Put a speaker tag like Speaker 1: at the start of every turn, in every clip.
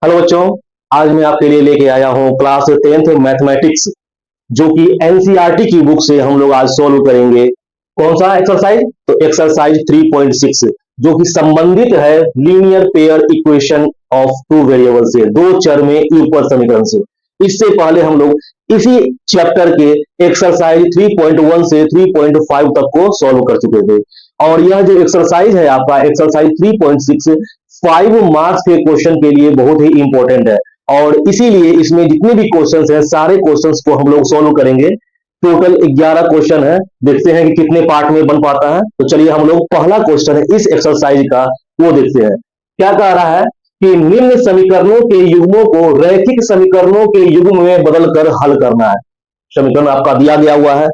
Speaker 1: Hello बच्चों। आज मैं आपके लिए लेके आया हूँ क्लास 10th मैथमेटिक्स, जो कि एनसीईआरटी की बुक से हम लोग आज सॉल्व करेंगे। कौन सा एक्सरसाइज? तो एक्सरसाइज 3.6, जो कि संबंधित है linear pair equation of two variable से, दो चर में युगपत समीकरण से। इससे पहले हम लोग इसी चैप्टर के एक्सरसाइज 3.1 से 3.5 तक को सॉल्व कर चुके थे। और यह जो एक्सरसाइज है आपका एक्सरसाइज 3.6 5 मार्क्स के क्वेश्चन के लिए बहुत ही इंपॉर्टेंट है। और इसीलिए इसमें जितने भी क्वेश्चंस हैं सारे क्वेश्चंस को हम लोग सॉल्व करेंगे। टोटल 11 क्वेश्चन है। देखते हैं कि कितने पार्ट में बन पाता है। तो चलिए हम लोग पहला क्वेश्चन है इस एक्सरसाइज का, वो देखते हैं। क्या कह रहा है कि निम्न समीकरणों के युग्मों को रैखिक समीकरणों के युग्म में बदलकर हल करना है। समीकरण आपका दिया गया हुआ है।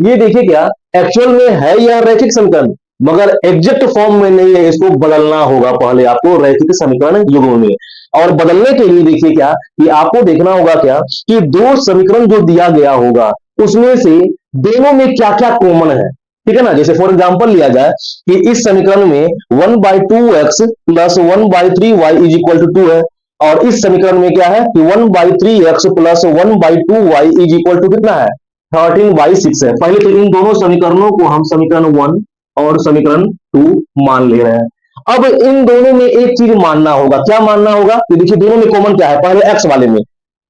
Speaker 1: ये देखिए क्या एक्चुअल में है यह रैखिक समीकरण, मगर एग्जैक्ट फॉर्म में नहीं है। इसको बदलना होगा पहले आपको रैखिक समीकरण युग्म में। और बदलने के लिए देखिए क्या कि आपको देखना होगा क्या कि दो समीकरण जो दिया गया होगा उसमें से दोनों में क्या क्या कॉमन है। ठीक है ना। जैसे फॉर एग्जांपल लिया जाए कि इस समीकरण में 1/2x plus 1/3y is equal to 2 है। और इस समीकरण में क्या है कि 1/3x plus 1/2y is equal to कितना है? 13/6 है। पहले तो इन दोनों समीकरणों को हम समीकरण 1 और समीकरण 2 मान ले रहे हैं। अब इन दोनों में एक चीज मानना होगा। क्या मानना होगा? कि देखिए दोनों में कॉमन क्या है। पहले एक्स वाले में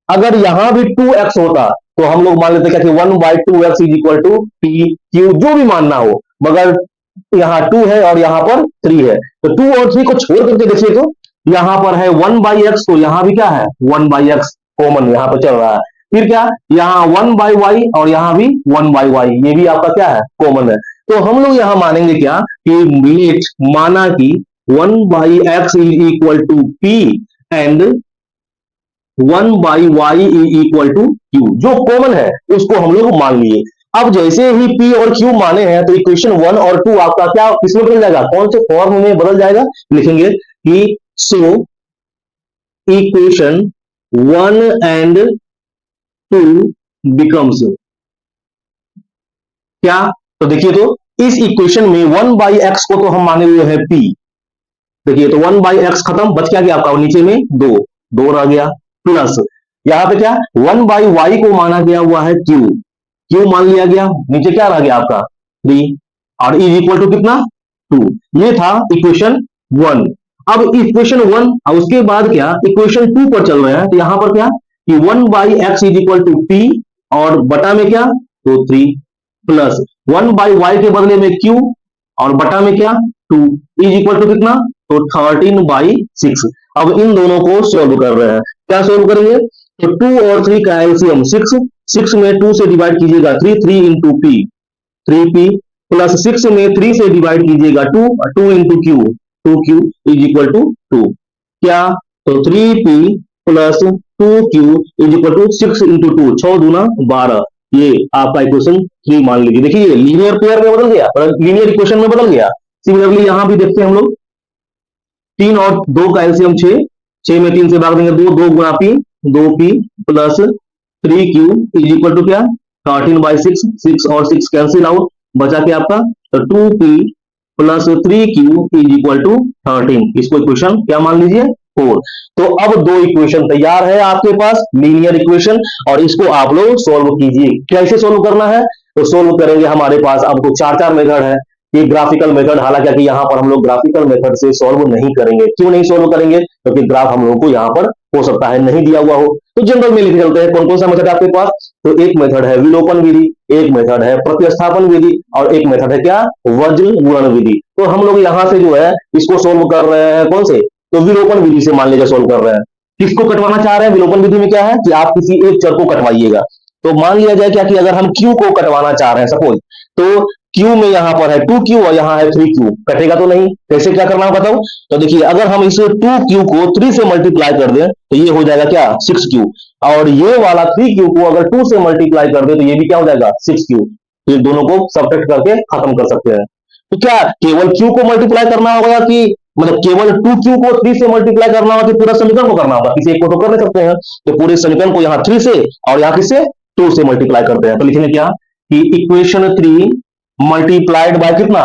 Speaker 1: अगर यहां भी 2x होता तो हम लोग मान लेते क्या कि 1/2x is equal to p q, जो भी मानना हो। मगर यहाँ 2 है और यहाँ पर 3 है, तो 2 और 3 को छोड़ करके देखिए तो यहाँ पर है 1/x, तो यहाँ भी क्या है 1/x कॉमन यहाँ पर चल रहा है। फिर क्या यहाँ 1/y और यहाँ भी 1/y, ये भी आपका क्या है कॉमन है। तो हम लोग यहाँ मानेंगे क्या कि लेट माना कि 1/x is equal to p and 1/y is equal to q, जो कॉमन है उसको हम लोग मान लिए। अब जैसे ही p और q माने हैं तो इक्वेशन 1 और 2 आपका क्या किसमें बदल जाएगा? कौन से फॉर्म में बदल जाएगा? लिखेंगे कि सो इक्वेशन 1 एंड 2 बिकम्स क्या? तो देखिए तो इस इक्वेशन में 1/x को तो हम माने हुए हैं p। देखिए तो 1/x खत्म, बच क्या गया आपका नीचे में 2, 2 रह गया। प्लस यहाँ पे क्या 1/y को माना गया हुआ है q, q मान लिया गया। नीचे क्या रह गया आपका 3 और इज इक्वल टू कितना 2। ये था इक्वेशन 1। अब इक्वेशन 1 और उसके बाद क्या इक्वेशन 2 पर चल रहे हैं। तो यहां पर क्या कि 1/x is equal to p और बटा में क्या तो 3 प्लस 1/y के बदले में q और बटा में क्या 2 इज इक्वल टू कितना तो 13/6। अब इन दोनों को सोल्व कर रहे हैं। क्या सोल्व करेंगे? तो 2 और 3 का एलसीएम 6, 6 में 2 से डिवाइड कीजिएगा 3, 3 इंटू पी 3p प्लस 6 में 3 से डिवाइड कीजिएगा 2, 2 into q 2q is equal to 2। क्या तो 3p plus 2q is equal to 6 into 2, 6 दूना 12। ये आपका इक्वेशन 3 मान लीजिए। देखिए ये लीनियर पेयर में बदल गया, लीनियर इक्वेशन में बदल गया। सिमिलरली यहां भी देखते हैं हम लोग 3 और 2 का एलसीएम 6, 6 में 3 से भाग देंगे 2, 2 गुणा p 2p plus 3q is equal to क्या 13/6, 6 और 6 कैंसिल आउट, बचा के आपका तो 2p plus 3q is equal to 13। इसको इक्वेशन क्या मान लीजिए 4। तो अब दो इक्वेशन तैयार है आपके पास लीनियर इक्वेशन, और इसको आप लोग सोल्व कीजिए। कैसे सोल्व करना है? तो सोल्व करेंगे हमारे पास अब तो 4 मेथड है। ये ग्राफिकल मेथड, हालांकि यहाँ पर हम लोग ग्राफिकल मेथड से सॉल्व नहीं करेंगे। क्यों नहीं सॉल्व करेंगे? क्योंकि ग्राफ हम लोगों को यहाँ पर हो सकता है नहीं दिया हुआ हो। तो जनरल में लिखे चलते हैं कौन कौन सा मेथड आपके पास। तो एक मेथड है विलोपन विधि, एक मेथड है प्रतिस्थापन विधि, और एक मेथड है क्या वज्र गुणन विधि। तो हम लोग यहाँ से जो है इसको सोल्व कर रहे हैं कौन से? तो विलोपन विधि से मान लीजिए सोल्व कर रहे हैं। किसको कटवाना चाह रहे हैं? विलोपन विधि में क्या है कि आप किसी एक चर को कटवाइएगा। तो मान लिया जाए क्या कि अगर हम q को कटवाना चाह रहे हैं सपोज, तो q में यहां पर है 2q और यहां है 3q, कटेगा तो नहीं। कैसे क्या करना बताओ? तो देखिए अगर हम इसे 2q को 3 से मल्टीप्लाई कर दें तो ये हो जाएगा क्या 6q, और ये वाला 3q को अगर 2 से मल्टीप्लाई कर दे तो ये भी क्या हो जाएगा 6q। तो दोनों को सब्ट्रैक्ट करके खत्म कर सकते हैं। तो क्या केवल q को मल्टीप्लाई करना होगा कि मतलब केवल 2q को 3 से मल्टीप्लाई करना होगा कि पूरा समीकरण को करना होगा? किसी एक को तो कर नहीं सकते हैं। तो पूरे समीकरण को यहाँ 3 से और यहाँ किससे 2 से मल्टीप्लाई करते हैं। तो लिखेंगे क्या कि इक्वेशन 3 मल्टीप्लाइड बाय कितना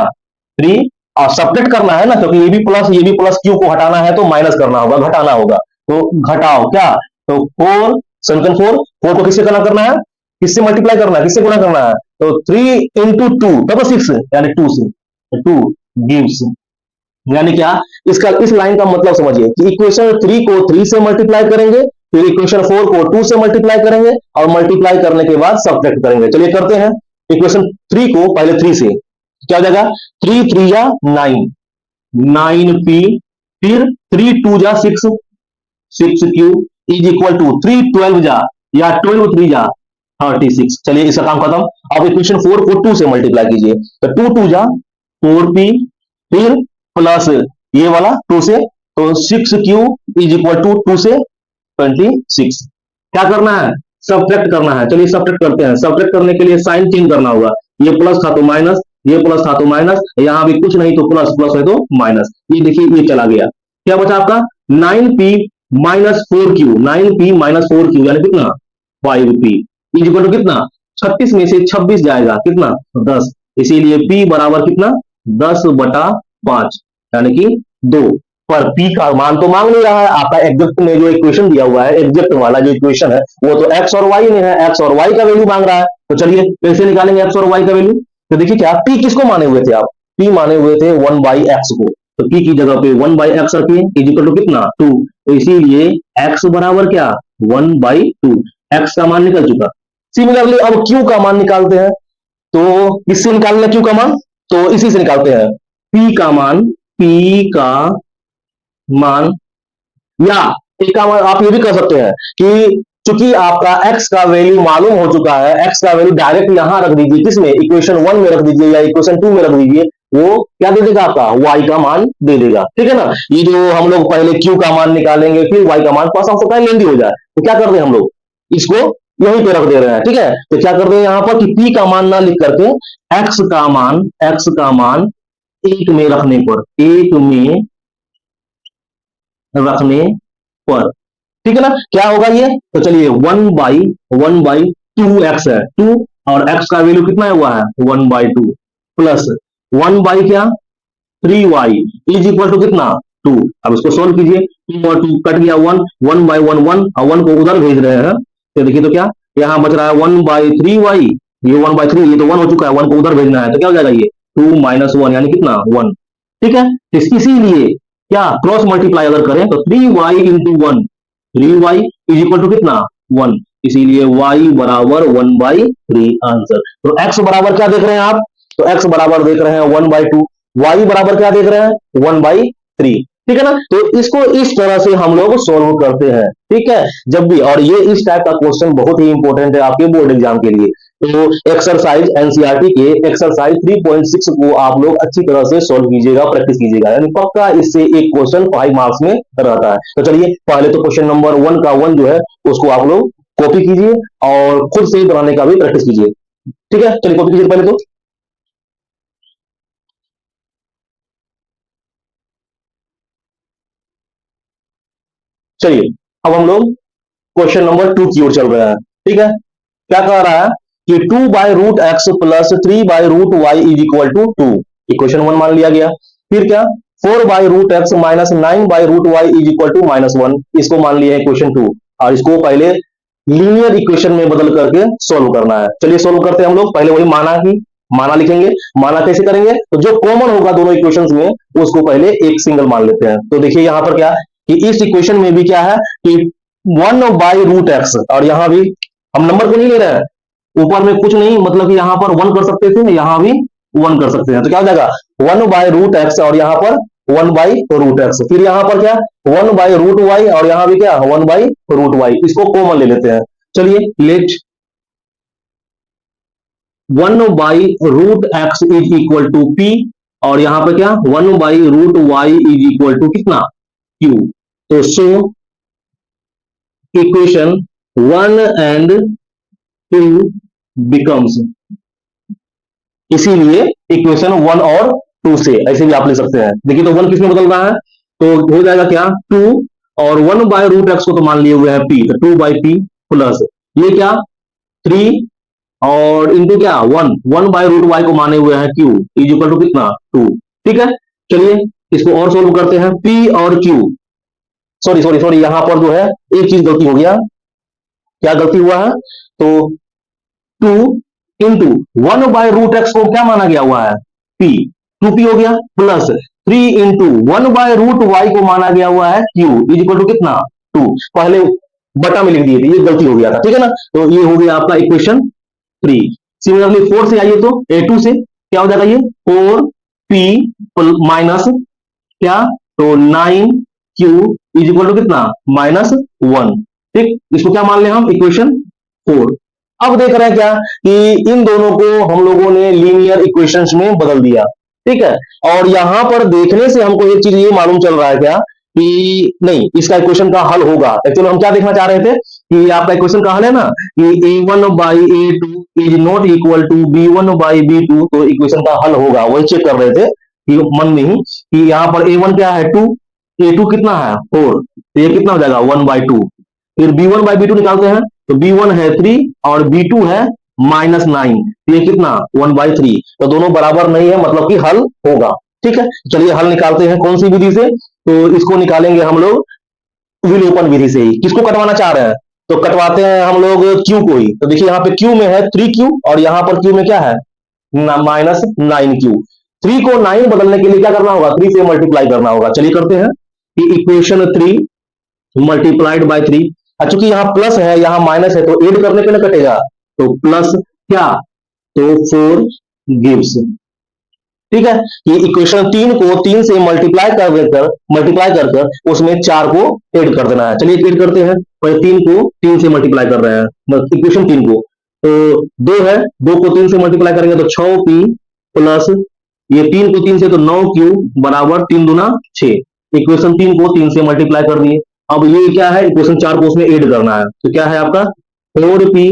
Speaker 1: 3, और सब्ट्रैक्ट करना है ना, क्योंकि ये भी प्लस q को हटाना है तो माइनस करना होगा, घटाना होगा। तो घटाओ क्या, तो 4 समीकरण 4 को किससे गुणा करना है, किससे मल्टीप्लाई करना है, किससे गुणा करना है, तो 3 into 2 डबल 6 यानी 2 से, 2 गिव्स, यानी क्या, इसका इस लाइन का मतलब समझिए कि इक्वेशन 3 को 3 से मल्टीप्लाई करेंगे, फिर इक्वेशन 4 को 2 से मल्टीप्लाई करेंगे और मल्टीप्लाई करने के बाद सब्ट्रैक्ट करेंगे। चलिए करते हैं। इक्वेशन 3 को पहले 3 से, क्या हो जाएगा, 3 3 या 9, 9p, फिर 3 2 जा 6, 6q इज इक्वल टू 3 12 जा या 12 3 जा 36। चलिए इसका काम खत्म। अब इक्वेशन 4 को 2 से मल्टीप्लाई कीजिए, तो 2 2 जा 4p, फिर प्लस ये वाला 2 से, तो 6q इज इक्वल टू 2 से 26। क्या करना है, सब्ट्रैक्ट करना है। चलिए सब्ट्रैक्ट करते हैं। सब्ट्रैक्ट करने के लिए साइन चेंज करना होगा, ये प्लस था तो माइनस, ये प्लस था तो माइनस, यहां भी कुछ नहीं तो प्लस, प्लस है तो माइनस, ये देखिए ये चला गया। क्या बचा आपका 9p minus 4q, 9p minus 4q यानी कितना 5p इज इक्वल टू कितना, 36 में से 26 जाएगा कितना 10, इसीलिए p बराबर कितना 10/5 यानी कि 2। पर p का मान तो मांग नहीं रहा है आपका, एग्जैक्ट में जो इक्वेशन दिया हुआ है, एग्जैक्ट वाला जो इक्वेशन है वो तो x और y में है, x और y का वैल्यू मांग रहा है। तो चलिए कैसे निकालेंगे x और y का वैल्यू, तो देखिए क्या p किसको माने हुए थे आप, p माने हुए थे 1/x को, तो p की जगह पे 1/x रखिए इज इक्वल टू कितना 2, तो इसीलिए x बराबर क्या 1/2, x का मान निकल चुका। सिमिलरली अब q का मान निकालते हैं, तो किससे निकालना q का मान, तो इसी से निकालते हैं। p का मान, p का मान, या एक काम आप ये भी कर सकते हैं कि चूंकि आपका x का वैल्यू मालूम हो चुका है, x का वैल्यू डायरेक्ट यहां रख दीजिए, किसमें इक्वेशन 1 में रख दीजिए या इक्वेशन 2 में रख दीजिए, वो क्या दे देगा आपका y का मान दे देगा, ठीक है ना। ये जो हम लोग पहले q का मान निकालेंगे फिर y का मान, पास हो सकता है लेंदी हो जाए, तो क्या कर रहे हैं हम लोग इसको यहीं पे रख दे रहे हैं, ठीक है। तो क्या कर रहे हैं यहाँ पर कि p का मान ना लिख करके x का मान 1 में रखने पर, 1 में रखने पर, ठीक है ना, क्या होगा ये, तो चलिए 1/2x है 2, और x का वैल्यू कितना हुआ है 1/2, प्लस 1 बाई क्या 3y इज इक्वल टू कितना 2। अब इसको सोल्व कीजिए, 2 और 2 कट गया 1, 1/1 1, और 1 को उधर भेज रहे हैं, तो देखिए तो क्या यहां बच रहा है 1/3y, ये 1/3, ये तो 1 हो चुका है, 1 को उधर भेजना है, तो क्या हो जाएगा ये 2 - 1 यानी कितना 1, ठीक है। इसीलिए क्या क्रॉस मल्टीप्लाई अगर करें तो 3y into 1, 3y is equal to कितना 1, इसीलिए y बराबर 1/3 आंसर। तो x बराबर क्या देख रहे हैं आप, तो x बराबर देख रहे हैं 1/2, y बराबर क्या देख रहे हैं 1/3, ठीक है ना। तो इसको इस तरह से हम लोग सोल्व करते हैं, ठीक है, जब भी, और ये इस टाइप का क्वेश्चन बहुत ही इंपॉर्टेंट है आपके बोर्ड एग्जाम के लिए। तो एक्सरसाइज एनसीईआरटी के एक्सरसाइज 3.6 को आप लोग अच्छी तरह से सोल्व कीजिएगा, प्रैक्टिस कीजिएगा, यानी पक्का इससे एक क्वेश्चन 5 मार्क्स में रहता है। तो चलिए पहले तो क्वेश्चन नंबर 1 का 1 जो है उसको आप लोग कॉपी कीजिए और खुद से बनाने का भी प्रैक्टिस कीजिए, ठीक है। चलिए कॉपी कीजिए पहले तो, चलिए अब हम लोग क्वेश्चन नंबर 2 की ओर चल रहे हैं, ठीक है। क्या कह रहा है कि 2/√x plus 3/√y is equal to 2, equation 1 मान लिया गया। फिर क्या 4/√x minus 9/√y is equal to -1, इसको मान लिया है इक्वेशन 2, और इसको पहले लीनियर इक्वेशन में बदल करके सोल्व करना है। चलिए सोल्व करते हैं हम लोग, पहले वही माना लिखेंगे। माना कैसे करेंगे, तो जो कॉमन होगा दोनों इक्वेशंस में उसको पहले एक सिंगल मान लेते हैं। तो देखिए यहां पर क्या कि इस इक्वेशन में भी क्या है कि 1/√x, और यहां भी हम नंबर को नहीं ले रहे हैं, ऊपर में कुछ नहीं, मतलब कि यहां पर 1 कर सकते थे, यहां भी 1 कर सकते हैं, तो क्या हो जाएगा 1/√x, और यहां पर 1/√x, फिर यहां पर क्या 1/√y, और यहां भी क्या 1/√y, इसको कॉमन ले लेते हैं। चलिए let 1/√x is equal to p, और यहां पर क्या 1/√y इज इक्वल टू कितना q। तो सो इक्वेशन 1 एंड 2 बिकम्स, इसीलिए इक्वेशन 1 और 2 से ऐसे भी आप ले सकते हैं। देखिए तो 1 किसमें बदल रहा है, तो हो जाएगा क्या 2, और 1/√x को तो मान लिए हुए हैं p, तो 2/p प्लस ये क्या 3, और इनटू क्या 1/√y को माने हुए हैं q इज इक्वल टू कितना 2, ठीक है। चलिए इसको और सोल्व करते हैं, p और q सॉरी सॉरी सॉरी, यहां पर जो है एक चीज गलती हो गया। क्या गलती हुआ है? तो 2 into 1/√x को क्या माना गया हुआ है? p, 2p हो गया, प्लस 3 into 1/√y को माना गया हुआ है q, इज इक्वल टू कितना? 2। पहले बटा में लिख दिए थे, ये गलती हो गया था, ठीक है ना। तो ये हो गया आपका इक्वेशन 3। सिमिलरली 4 से आइए, तो A2 से क्या हो जाएगा? ये 4p माइनस क्या? तो 9q इज इक्वल टू कितना? -1। ठीक, इसको क्या मान लें हम? इक्वेशन 4। अब देख रहे हैं क्या कि इन दोनों को हम लोगों ने लीनियर इक्वेशंस में बदल दिया, ठीक है। और यहां पर देखने से हमको एक चीज ये मालूम चल रहा है क्या कि नहीं, इसका इक्वेशन का हल होगा। एक्चुअली हम क्या देखना चाह रहे थे कि आपका इक्वेशन का हल है ना कि A1/A2 is not equal to B1/B2, तो इक्वेशन का हल होगा, वही चेक कर रहे थे कि मन में ही कि यहाँ पर A1 क्या है? 2, A2 कितना है? 4, तो ये कितना हो जाएगा? 1/2। फिर B1/B2 निकालते हैं, तो B1 है 3 और B2 है -9, तो ये कितना? 1/3। तो दोनों बराबर नहीं है, मतलब कि हल होगा, ठीक है। चलिए हल निकालते हैं, कौन सी विधि से? तो इसको निकालेंगे हम लोग विलोपन विधि से ही। किसको कटवाना चाह रहे हैं? तो कटवाते हैं हम लोग क्यू को ही। तो देखिए यहाँ पे क्यू में है 3q और यहाँ पर क्यू में क्या है? -9q। 3 को 9 बदलने के लिए क्या करना होगा? 3 से मल्टीप्लाई करना होगा। चलिए करते हैं कि इक्वेशन 3 मल्टीप्लाइड बाय 3। चूंकि यहाँ प्लस है, यहाँ माइनस है, तो ऐड करने पे ना कटेगा, तो प्लस क्या? तो 4 गिव्स, ठीक है। कि इक्वेशन 3 को 3 से मल्टीप्लाई कर कर उसमें 4 को ऐड कर देना है। चलिए ऐड करते हैं, पहले 3 को 3 से मल्टीप्लाई कर रहे हैं, इक्वेशन 3 को। तो 2 है, 2 को 3 से मल्टीप्लाई करेंगे तो 6p प्लस ये 3 को 3 से, तो 9q बराबर 3 दूना 6। इक्वेशन 3 को 3 से मल्टीप्लाई कर दिए। अब ये क्या है? इक्वेशन 4 को उसमें ऐड करना है, तो क्या है आपका? 4p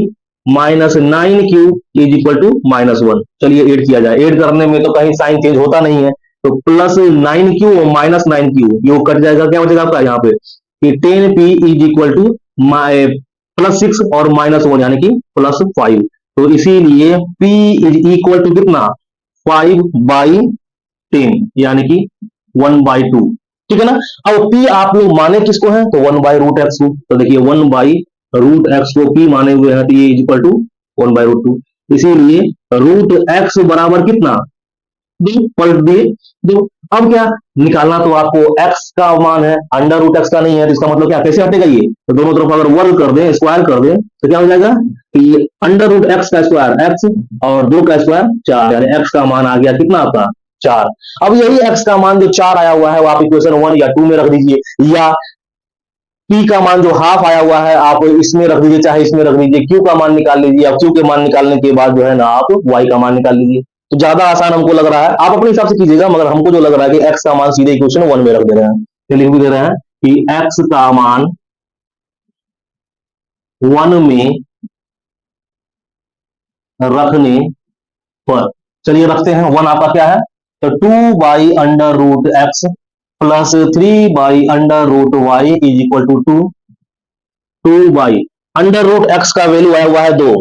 Speaker 1: -9q is equal to -1। चलिए ऐड किया जाए। ऐड करने में तो कहीं साइन चेंज होता नहीं है, तो +9q और -9q ये कट जाएगा, क्या बचेगा आपका यहाँ पे कि 10p इज इक्वल टू +6 और -1 यानी कि +5। तो इसीलिए p इज इक्वल टू कितना? 5/10 यानी कि 1/2, ठीक है ना। अब p आप लोग माने किसको है? तो 1/√x को। तो देखिए 1/√x को p माने हुए हैं, तो ये इज इक्वल टू 1/√2। इसीलिए √x बराबर कितना? 2 पलट दिए 2। अब क्या निकालना? तो आपको x का मान है, √x का नहीं है, तो इसका मतलब क्या? कैसे हटेगा ये? तो दोनों तरफ अगर वर्ग कर दें, स्क्वायर कर दें, तो क्या हो जाएगा कि √x का स्क्वायर x और 2 का स्क्वायर 4, यानी x का मान आ गया कितना आपका? 4। अब यही x का मान जो 4 आया हुआ है वो आप इक्वेशन 1 या 2 में रख दीजिए, या p का मान जो हाफ आया हुआ है आप इसमें रख दीजिए, चाहे इसमें रख दीजिए। q का मान निकाल लीजिए, अब q के मान निकालने के बाद जो है ना आप y का मान निकाल लीजिए। तो ज्यादा आसान हमको लग रहा है, आप अपने हिसाब से कीजिएगा, मगर हमको जो लग रहा है कि x का मान सीधे इक्वेशन 1 में रख दे रहे हैं। तो लिख भी दे रहे हैं कि x का मान 1 में रखने पर, चलिए रखते हैं। 1 आपका क्या है? तो 2/√x plus 3/√y is equal to 2/√x का वैल्यू आया हुआ है 2,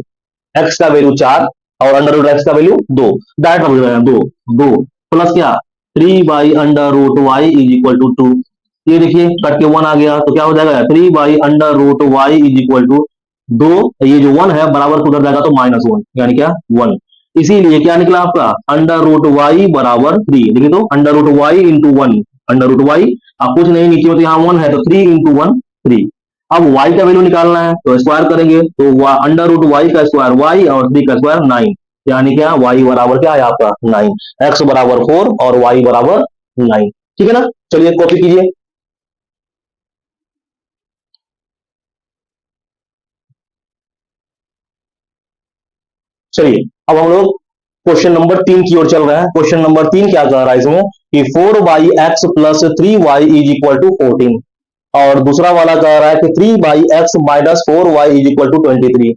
Speaker 1: x का वैल्यू 4 और √x का वैल्यू 2, डायरेक्ट रख रहे हैं 2 2 प्लस क्या? 3/√y is equal to 2। ये देखिए कट के 1 आ गया, तो क्या हो जाएगा? 3/√y इज इक्वल टू 2, ये जो 1 है बराबर उधर जाएगा तो -1, यानी क्या? 1। इसीलिए क्या निकला आपका? √y बराबर 3। देखिए तो √y इंटू 1, √y आप कुछ नहीं, नीचे में तो यहाँ 1 है, तो 3 इंटू 1 3। अब y का वैल्यू निकालना है, तो स्क्वायर करेंगे, तो √y का स्क्वायर y और 3 का स्क्वायर 9, यानी क्या? y बराबर क्या है आपका? 9। x बराबर 4 और y बराबर 9, ठीक है ना। चलिए कॉपी कीजिए। चलिए अब हम लोग क्वेश्चन नंबर 3 की ओर चल रहे हैं। क्वेश्चन नंबर 3 क्या कह रहा है इसमें कि 4/x plus 3y is equal to 14, और दूसरा वाला कह रहा है कि 3/x minus 4y is equal to 23।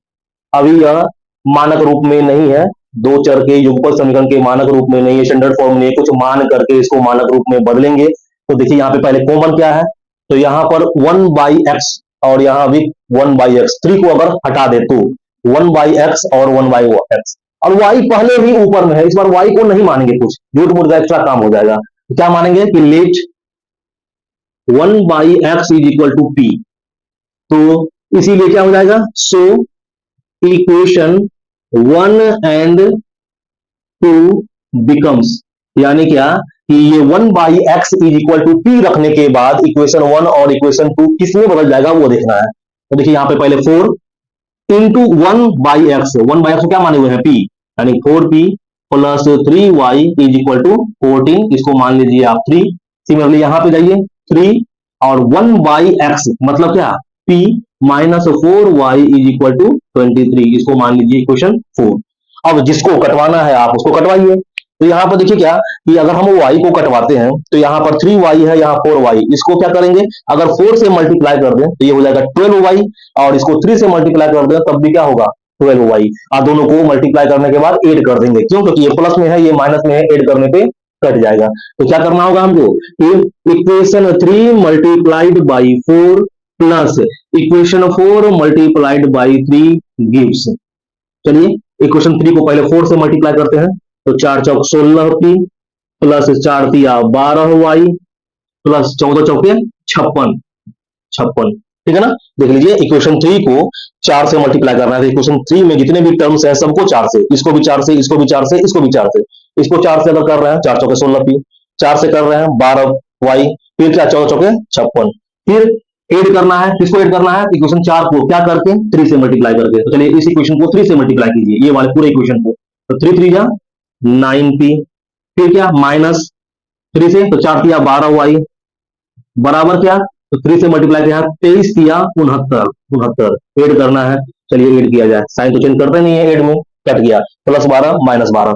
Speaker 1: अभी यह मानक रूप में नहीं है, दो चर के युगपत समीकरण के मानक रूप में नहीं है, स्टैंडर्ड फॉर्म में कुछ मान करके इसको मानक रूप में बदलेंगे। तो देखिए यहाँ पे पहले कॉमन क्या है, तो यहाँ पर 1/x और यहाँ भी 1/x, 3 को अगर हटा दे तो 1/x और 1/x, और y पहले ही ऊपर में है, इस बार y को नहीं मानेंगे, कुछ झूठ मूठ का एक्स्ट्रा काम हो जाएगा। तो क्या मानेंगे कि let 1/x is equal to p. तो इसीलिए क्या हो जाएगा, सो इक्वेशन 1 एंड 2 बिकम्स, यानी क्या कि ये 1/x is equal to P रखने के बाद इक्वेशन 1 और इक्वेशन 2 किसमें बदल जाएगा वो देखना है। तो देखिए यहां पे पहले 4 इंटू 1/x, 1/x को क्या माने हुए हैं पी, यानी 4p plus 3y is equal to 14, इसको मान लीजिए आप 3। सिमिलरली यहां पे जाइए 3 और 1/x मतलब क्या p minus 4y is equal to 23, इसको मान लीजिए इक्वेशन 4। अब जिसको कटवाना है आप उसको कटवाइए। तो यहाँ पर देखिए क्या कि अगर हम y को कटवाते हैं तो यहाँ पर 3y है, यहाँ 4y, इसको क्या करेंगे अगर 4 से मल्टीप्लाई कर दें तो ये हो जाएगा 12y, और इसको 3 से मल्टीप्लाई कर दें तब भी क्या होगा 12y, और दोनों को मल्टीप्लाई करने के बाद ऐड कर देंगे, क्यों, क्योंकि ये प्लस में है ये माइनस में है, ऐड करने पे कट जाएगा। तो क्या करना होगा हमको, equation 3 multiplied by 4 plus equation 4 multiplied by 3 gives. चलिए इक्वेशन 3 को पहले 4 से मल्टीप्लाई करते हैं, तो 4 चौक 16p प्लस 4 तिया 12y प्लस 14 चौके 56, 56, ठीक है ना। देख लीजिए इक्वेशन 3 को 4 से मल्टीप्लाई करना है, तो इक्वेशन 3 में जितने भी टर्म्स हैं सबको 4 से, इसको भी 4 से, इसको भी 4 से, इसको भी 4 से, इसको 4 से अगर कर रहे हैं 4 चौके 16p, 4 से कर रहे हैं 12y, फिर क्या 14 चौके 56, फिर ऐड करना है, किसको ऐड करना है इक्वेशन 4 को क्या करके 3 से मल्टीप्लाई करके। तो चलिए इस इक्वेशन को 3 से मल्टीप्लाई कीजिए, ये वाले पूरे इक्वेशन को, तो 3 3 जा 9p, फिर क्या माइनस 3 से, तो 4 तिया 12y बराबर क्या, तो 3 से मल्टीप्लाई किया 23 तिया 69, 69 ऐड करना है। चलिए ऐड किया जाए, साइन तो चेंज करते नहीं है, ऐड में कट गया, प्लस 12 माइनस 12,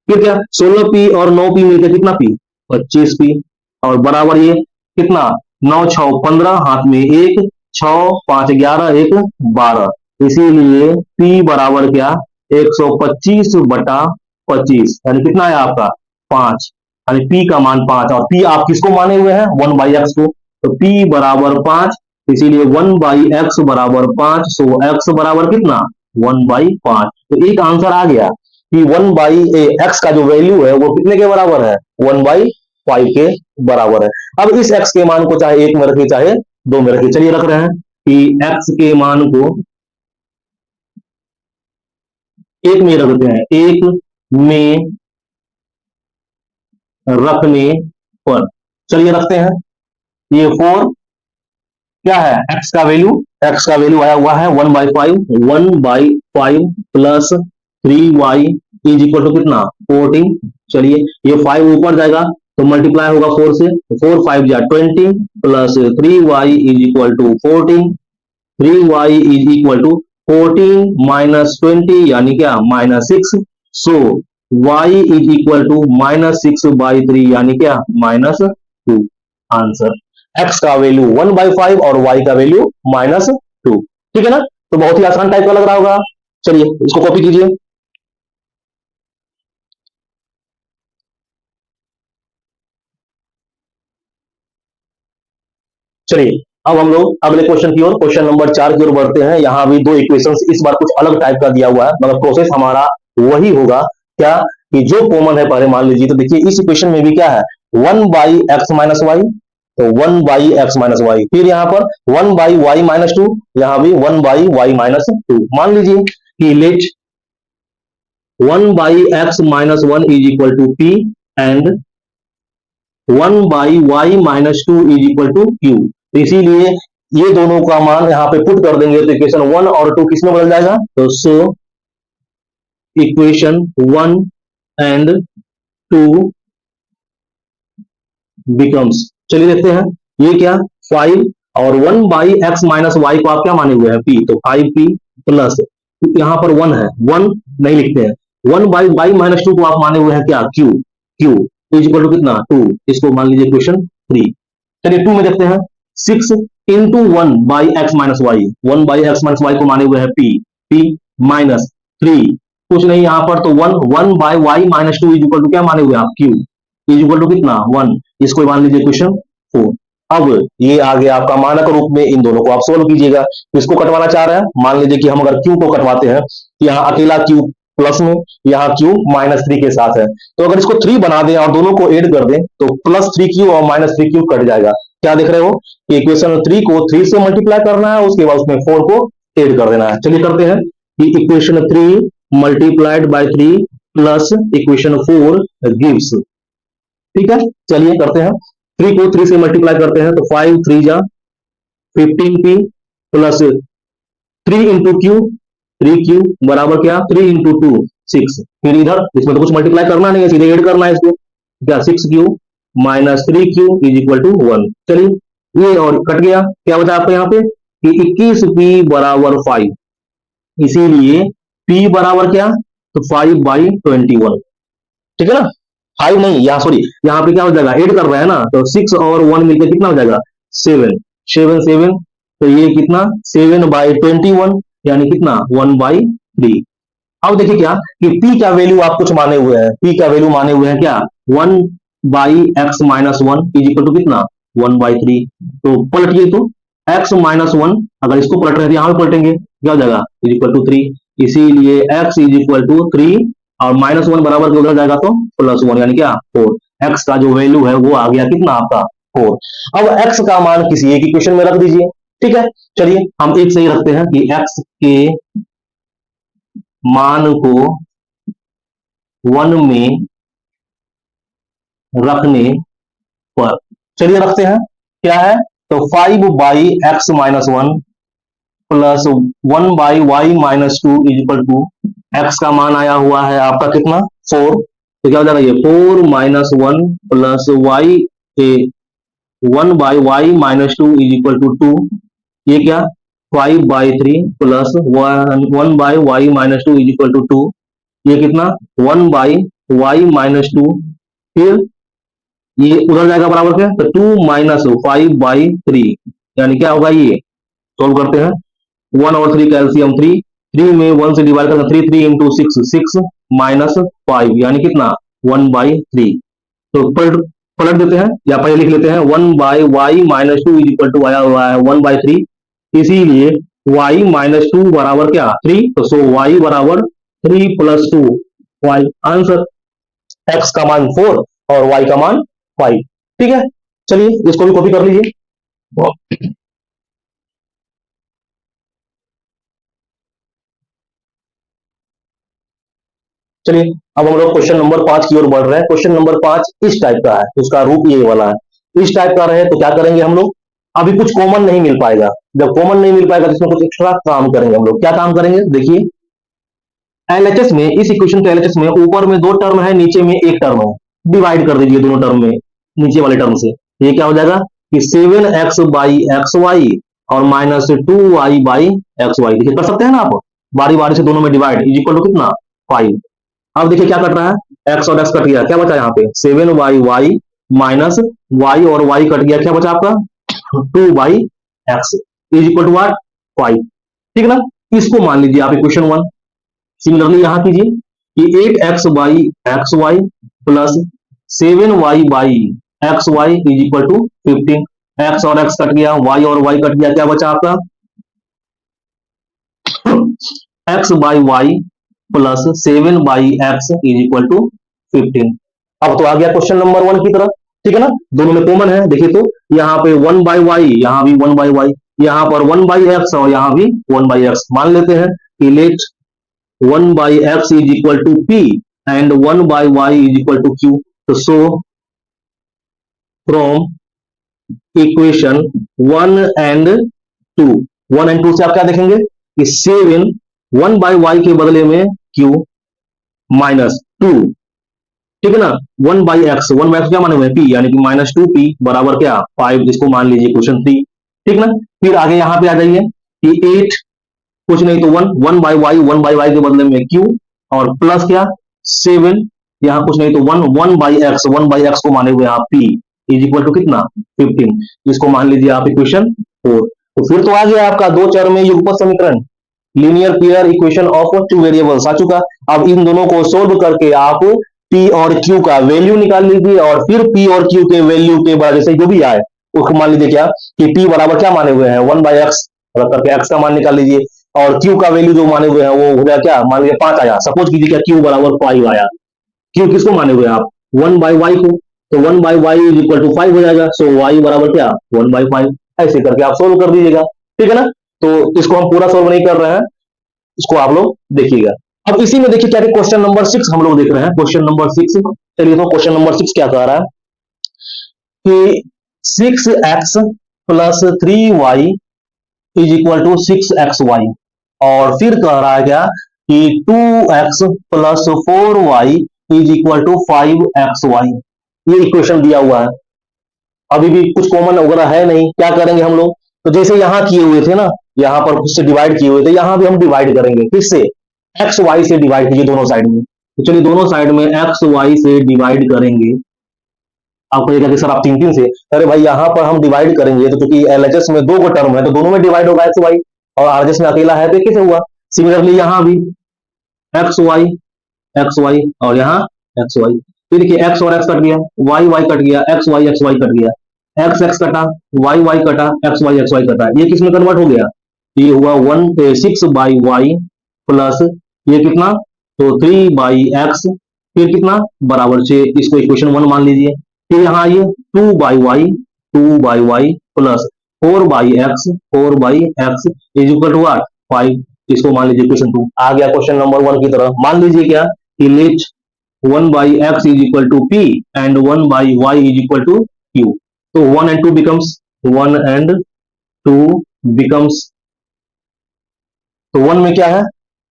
Speaker 1: फिर क्या 16p और 9p मिलकर कितना p 25p, और बराबर ये कितना 9 6 15, हाथ में 1, 6 5 11 1 12, इसीलिए p बराबर क्या 125 बटा 25, यानी कितना है आपका 5, यानी p का मान 5, और p आप किसको माने हुए हैं 1/x को, तो p बराबर 5, इसीलिए 1/x बराबर 5, सो x बराबर कितना 1/5। तो एक आंसर आ गया कि 1/x का जो वैल्यू है वो कितने के बराबर है 1/5 के बराबर है। अब इस x के मान को चाहे 1 में रखिए चाहे 2 में रखिए, चलिए रख रहे हैं कि x के मान को 1 में रखते हैं, 1 में रखने पर चलिए रखते हैं, ये 4 क्या है x का वैल्यू आया हुआ है 1/5 plus 3y is equal to कितना 14। चलिए ये 5 ऊपर जाएगा तो मल्टीप्लाई होगा 4 से, 4 5 जा 20 plus 3y is equal to 14, 3y is equal to 14 minus 20 यानी क्या -6, so y is equal to -6/3 यानी क्या -2। आंसर x का वैल्यू 1/5 और y का वैल्यू -2, ठीक है ना। तो बहुत ही आसान टाइप का लग रहा होगा, चलिए इसको कॉपी कीजिए। चलिए अब हम लोग अगले क्वेश्चन की ओर, क्वेश्चन नंबर 4 की ओर बढ़ते हैं। यहाँ भी दो इक्वेशंस, इस बार कुछ अलग टाइप का दिया हुआ है, मगर प्रोसेस हमारा वही होगा, क्या कि जो कॉमन है पहले मान लीजिए। तो देखिए इस इक्वेशन में भी क्या है 1/x माइनस वाई, तो 1/x माइनस वाई, फिर यहाँ पर 1/y माइनस 2, यहाँ भी 1/y माइनस 2। मान लीजिए कि let 1/x minus 1 is equal to p and 1/y minus 2 is equal to q। तो इसीलिए ये दोनों का मान यहाँ पे पुट कर देंगे तो इक्वेशन 1 और 2 किसमें बदल जाएगा, तो सो इक्वेशन 1 एंड 2 बिकम्स, चलिए देखते हैं ये क्या 5 और 1/x माइनस वाई को आप क्या माने हुए हैं p, तो 5p प्लस यहाँ पर 1 है, 1 नहीं लिखते हैं, 1/y माइनस 2 को आप माने हुए हैं क्या q, q is equal to कितना 2, इसको मान लीजिए क्वेश्चन 3। चलिए 2 में देखते हैं 6 into 1/x minus y, 1/x minus y को माने हुए हैं p माइनस 3, कुछ नहीं यहाँ पर, तो 1/y minus 2 is equal to क्या माने हुए आप q इज इक्वल टू कितना 1, इसको मान लीजिए क्वेश्चन 4। अब ये आ गया आपका मानक रूप में, इन दोनों को आप सोल्व कीजिएगा। किसको कटवाना चाह रहे हैं, मान लीजिए कि हम अगर q को कटवाते हैं, यहाँ अकेला q प्लस में, यहाँ q -3 के साथ है, तो अगर इसको 3 बना दें और दोनों को ऐड कर दें तो +3q और -3q कट जाएगा, क्या देख रहे हो कि इक्वेशन 3 को 3 से मल्टीप्लाई करना है, उसके बाद उसमें 4 को ऐड कर देना है। चलिए करते हैं कि equation 3 multiplied by 3 plus equation 4 gives. ठीक है, चलिए करते हैं। 3 को 3 से मल्टीप्लाई करते हैं तो 5 3 जा 15p plus 3 into Q, 3q बराबर क्या 3 इंटू 2 6। फिर इधर इसमें तो कुछ मल्टीप्लाई करना नहीं है, सीधे ऐड करना है इसको, क्या 6q minus 3q is equal to 1। चलिए ये और कट गया, क्या बचा आपको यहाँ पे कि 21p बराबर 5, इसीलिए p बराबर क्या तो 5/21। ठीक है ना, 5 नहीं, यहाँ सॉरी यहाँ पे क्या हो जाएगा ऐड कर रहे हैं ना, तो 6 और 1 मिलकर कितना हो जाएगा 7 7 7, तो ये कितना 7/21 यानी कितना 1/3। अब देखिए क्या कि p का वैल्यू आप कुछ माने हुए हैं, p का वैल्यू माने हुए हैं क्या 1/x-1 इज इक्वल टू कितना 1/3। तो पलटिए तो x-1 अगर इसको पलट रहे हैं यहां पे पलटेंगे, क्या हो जाएगा इज इक्वल टू 3, इसीलिए x इज इक्वल टू 3 और -1 बराबर के उधर जाएगा तो +1 यानी क्या 4। x का जो वैल्यू है वो आ गया कितना आपका 4। अब x का मान किसी एक इक्वेशन में रख दीजिए। ठीक है, चलिए हम एक सही रखते हैं कि x के मान को 1 में रखने पर, चलिए रखते हैं क्या है तो 5/x-1 plus 1/y-2 is equal to x का मान आया हुआ है आपका कितना 4, तो क्या हो जाएगा ये 4-1 plus 1/y-2 is equal to 2, ये क्या 5/3 plus 1/y-2 is equal to 2, ये कितना 1/y-2, फिर ये उधर जाएगा बराबर क्या तो 2 माइनस 5/3 यानी क्या होगा ये, सोल्व करते हैं 1 और 3 कैल्सियम 3, 3 में 1 से डिवाइड करना 3 3 इंटू 6 6 माइनस 5 यानी कितना 1/3। तो पलट देते हैं या पहले लिख लेते हैं 1/y-2 इज इक्वल टू आया हुआ है 1/3, इसीलिए y-2 बराबर क्या 3, तो सो y बराबर 3 + 2 y, आंसर x का मान 4 और y का मान 5। ठीक है, चलिए इसको भी कॉपी कर लीजिए। चलिए अब हम लोग क्वेश्चन नंबर 5 की ओर बढ़ रहे हैं। क्वेश्चन नंबर 5 इस टाइप का है, उसका रूप ये वाला है। इस टाइप का रहे तो क्या करेंगे हम लोग, अभी कुछ कॉमन नहीं मिल पाएगा, जब कॉमन नहीं मिल पाएगा तो इसमें कुछ एक्स्ट्रा काम करेंगे हम लोग। क्या काम करेंगे देखिए, एलएचएस में इस इक्वेशन के एलएचएस में ऊपर में 2 टर्म है, नीचे में 1 टर्म है, डिवाइड कर दीजिए दोनों टर्म में नीचे वाले टर्म से, ये क्या हो जाएगा कि 7x/xy और -2y/xy। देखिए कर सकते हैं ना आप, बारी बारी से दोनों में डिवाइड इज इक्वल टू कितना 5। अब देखिए क्या कट रहा है, x और x कट गया, क्या बचा यहाँ पे 7y माइनस y और y कट गया, क्या बचा आपका 2x इज इक्वल टू 5। ठीक है ना, इसको मान लीजिए आप इक्वेशन 1। सिमिलरली यहां कीजिए कि 8x/xy plus 7y/xy is equal to 15। x और x कट गया, y और y कट गया, क्या बचा आपका x/y plus 7/x is equal to 15। अब तो आ गया क्वेश्चन नंबर 1 की तरफ। ठीक है ना, दोनों में कॉमन है, देखिए तो यहाँ पे 1/y, यहाँ भी 1/y, यहाँ पर 1/x और यहाँ भी 1/x। मान लेते हैं कि let 1/x is equal to p and 1/y is equal to q। तो सो फ्रॉम इक्वेशन 1 एंड 2 से आप क्या देखेंगे कि 7 1/y के बदले में q माइनस 2, ठीक है ना 1/x, 1/x क्या माने हुए p यानी कि -2p बराबर क्या 5, इसको मान लीजिए क्वेश्चन 3। ठीक ना, फिर आगे यहां पे आ जाइए कि 8 कुछ नहीं तो 1/y के बदले में q और प्लस क्या 7, यहाँ कुछ नहीं तो 1/x को माने हुए आप p इज इक्वल टू कितना 15, इसको मान लीजिए आप इक्वेशन 4। तो फिर तो आ गया आपका दो चर में युगपत समीकरण, linear pair equation of 2 variables आ चुका। अब इन दोनों को सोल्व करके आप p और q का वैल्यू निकाल लीजिए और फिर p और q के वैल्यू के बराबर जैसे जो भी आए उसको मान लीजिए क्या कि p बराबर क्या माने हुए हैं 1/x, रख करके x का मान निकाल लीजिए और q का वैल्यू जो माने हुए हैं वो हो गया क्या मान लीजिए 5 आया। सपोज कीजिए क्या q बराबर 5 आया, q किसको माने हुए आप 1/y को, तो 1/y इज इक्वल टू 5 हो जाएगा। सो y बराबर क्या 1/5। ऐसे करके आप सोल्व कर दीजिएगा, ठीक है ना। तो इसको हम पूरा सोल्व नहीं कर रहे हैं, इसको आप लोग देखिएगा। अब इसी में देखिए क्या क्वेश्चन नंबर 6 हम लोग देख रहे हैं, क्वेश्चन नंबर 6। चलिए तो क्वेश्चन नंबर 6 क्या कह रहा है कि 6x plus 3y is equal to 6xy, और फिर कह रहा है क्या कि 2x plus 4y is equal to 5xy। ये इक्वेशन दिया हुआ है, अभी भी कुछ कॉमन वगैरह है नहीं, क्या करेंगे हम लोग, तो जैसे यहां किए हुए थे ना, यहां पर कुछ से डिवाइड किए हुए थे, यहां भी हम डिवाइड करेंगे, किससे, एक्स वाई से डिवाइड कीजिए दोनों साइड में। तो चलिए दोनों साइड में एक्स वाई से डिवाइड करेंगे। आप कहिएगा कि सर आप तीन तीन से, अरे भाई यहां पर हम डिवाइड करेंगे तो क्योंकि एलएचएस में दो को टर्म है तो दोनों में डिवाइड होगा एक्स वाई, और आरएचएस में अकेला है तो कैसे हुआ। सिमिलरली यहां भी एक्स वाई और यहाँ एक्स वाई, फिर देखिए एक्स और एक्स कट गया, वाई वाई कट गया, एक्स वाई कट गया, एक्स एक्स कटा, वाई वाई कटा, एक्स वाई कटा, ये किस में कन्वर्ट हो गया, ये हुआ 6/y प्लस ये कितना, तो 3/x, फिर कितना बराबर से, इसको इक्वेशन 1 मान लीजिए। फिर यहाँ आइए 2/y plus 4/x is equal to what 5, इसको मान लीजिए इक्वेशन 2। आ गया क्वेश्चन नंबर 1 की तरह। मान लीजिए क्या कि let 1/x is equal to p and 1/y is equal to q। तो 1 and 2 becomes 1 and 2 becomes, तो 1 में क्या है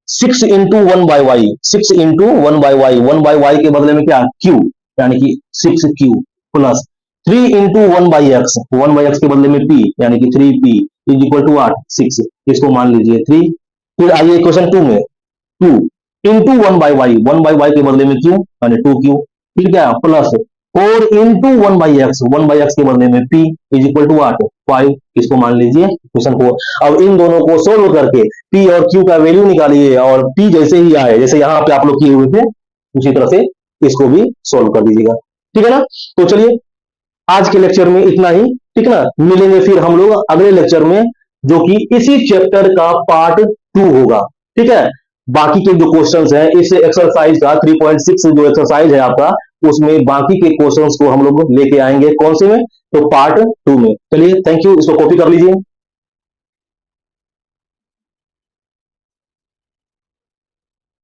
Speaker 1: 6 into 1/y, 6 into 1/y, 1/y के बदले में क्या q, यानी कि 6q plus 3 into 1/x, 1/x के बदले में p यानी कि 3p इज इक्वल टू 6, इसको मान लीजिए 3। फिर आइए क्वेश्चन 2 में 2 इंटू 1/y, 1/y के बदले में q यानी 2q, फिर क्या प्लस 4 इंटू 1/x, 1/x के बदले में p इज इक्वल टू 5, इसको मान लीजिए क्वेश्चन 4। अब इन दोनों को सोल्व करके p और q का वैल्यू निकालिए, और p जैसे ही आए, जैसे यहाँ पे आप लोग किए हुए थे उसी तरह से इसको भी सोल्व कर दीजिएगा, ठीक है ना। तो चलिए आज के लेक्चर में इतना ही, ठीक है ना। मिलेंगे फिर हम लोग अगले लेक्चर में, जो कि इसी चैप्टर का पार्ट 2 होगा, ठीक है। बाकी के जो क्वेश्चंस हैं इस एक्सरसाइज का 3.6 जो एक्सरसाइज है आपका, उसमें बाकी के क्वेश्चंस को हम लोग लेके आएंगे, कौन से में, तो पार्ट 2 में। चलिए थैंक यू, इसको कॉपी कर लीजिए।